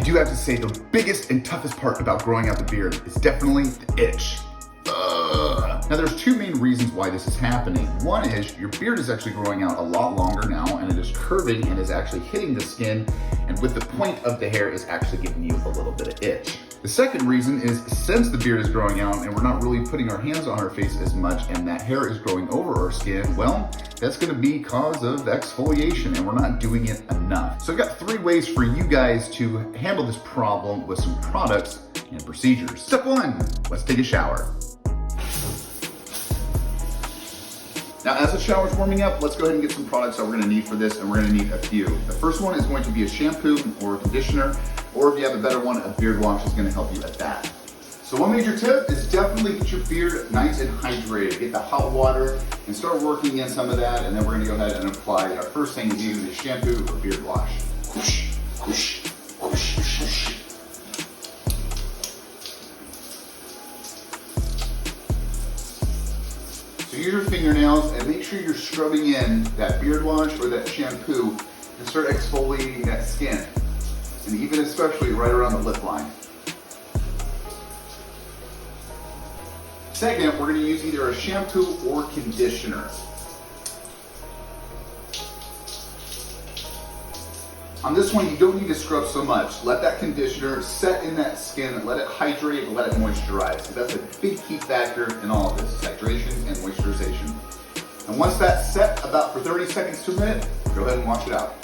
do have to say the biggest and toughest part about growing out the beard is definitely the itch. Now there's two main reasons why this is happening. One is your beard is actually growing out a lot longer now, and it is curving and is actually hitting the skin, and with the point of the hair is actually giving you a little bit of itch. The second reason is since the beard is growing out and we're not really putting our hands on our face as much and that hair is growing over our skin, well, that's gonna be cause of exfoliation and we're not doing it enough. So I've got 3 ways for you guys to handle this problem with some products and procedures. Step 1, let's take a shower. Now, as the shower's warming up, let's go ahead and get some products that we're gonna need for this, and we're gonna need a few. The first one is going to be a shampoo or a conditioner, or if you have a better one, a beard wash is gonna help you at that. So one major tip is definitely get your beard nice and hydrated. Get the hot water and start working in some of that, and then we're gonna go ahead and apply our first thing is either the shampoo or beard wash. Whoosh, whoosh, whoosh, whoosh, whoosh. So use your fingernails and make sure you're scrubbing in that beard wash or that shampoo and start exfoliating that skin. And even especially right around the lip line. Second, we're gonna use either a shampoo or conditioner. On this one, you don't need to scrub so much. Let that conditioner set in that skin, let it hydrate, and let it moisturize. So that's a big key factor in all of this, is hydration and moisturization. And once that's set about for 30 seconds to a minute, go ahead and wash it out.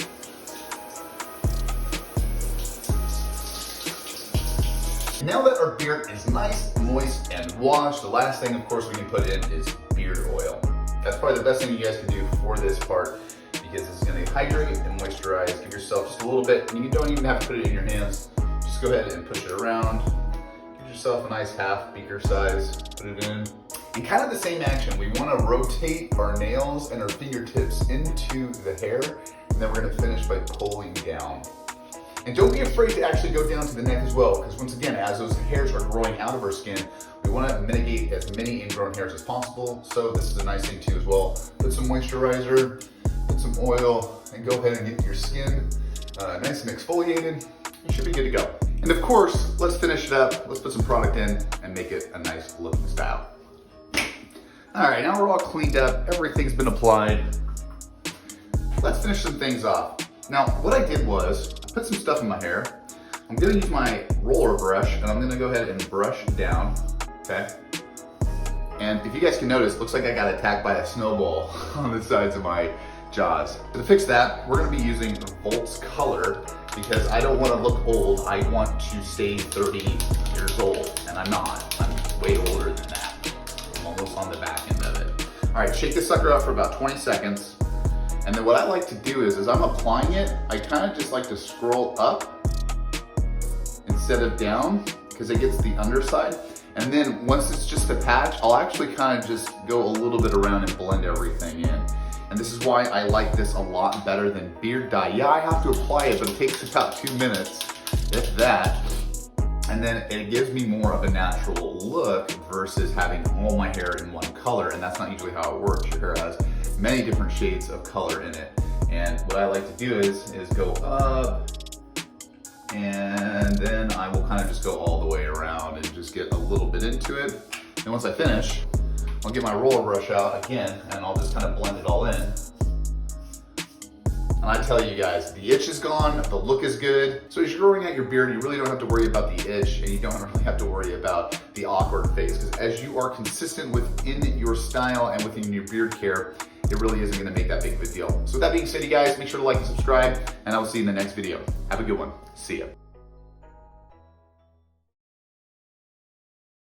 Now that our beard is nice, moist, and washed, the last thing, of course, we can put in is beard oil. That's probably the best thing you guys can do for this part, because it's going to hydrate and moisturize. Give yourself just a little bit, and you don't even have to put it in your hands. Just go ahead and push it around. Give yourself a nice half beaker size, put it in. And kind of the same action, we want to rotate our nails and our fingertips into the hair, and then we're going to finish by pulling down. And don't be afraid to actually go down to the neck as well, because once again, as those hairs are growing out of our skin, we want to mitigate as many ingrown hairs as possible. So this is a nice thing too as well. Put some moisturizer, put some oil, and go ahead and get your skin nice and exfoliated. You should be good to go. And of course, let's finish it up. Let's put some product in and make it a nice looking style. All right, now we're all cleaned up. Everything's been applied. Let's finish some things off. Now, what I did was, I put some stuff in my hair. I'm gonna use my roller brush, and I'm gonna go ahead and brush down, okay? And if you guys can notice, it looks like I got attacked by a snowball on the sides of my jaws. To fix that, we're gonna be using Volt's Color, because I don't wanna look old. I want to stay 30 years old, and I'm not. I'm way older than that. I'm almost on the back end of it. All right, shake this sucker out for about 20 seconds. And then what I like to do is, as I'm applying it, I kind of just like to scroll up instead of down, because it gets the underside. And then once it's just a patch, I'll actually kind of just go a little bit around and blend everything in. And this is why I like this a lot better than beard dye. Yeah, I have to apply it, but it takes about 2 minutes, if that. And then it gives me more of a natural look versus having all my hair in one color. And that's not usually how it works. Your hair has many different shades of color in it. And what I like to do is go up, and then I will kind of just go all the way around and just get a little bit into it. And once I finish, I'll get my roller brush out again, and I'll just kind of blend it all in. And I tell you guys, the itch is gone, the look is good. So as you're growing out your beard, you really don't have to worry about the itch, and you don't really have to worry about the awkward phase, because as you are consistent within your style and within your beard care, it really isn't gonna make that big of a deal. So with that being said, you guys, make sure to like and subscribe, and I will see you in the next video. Have a good one. See ya.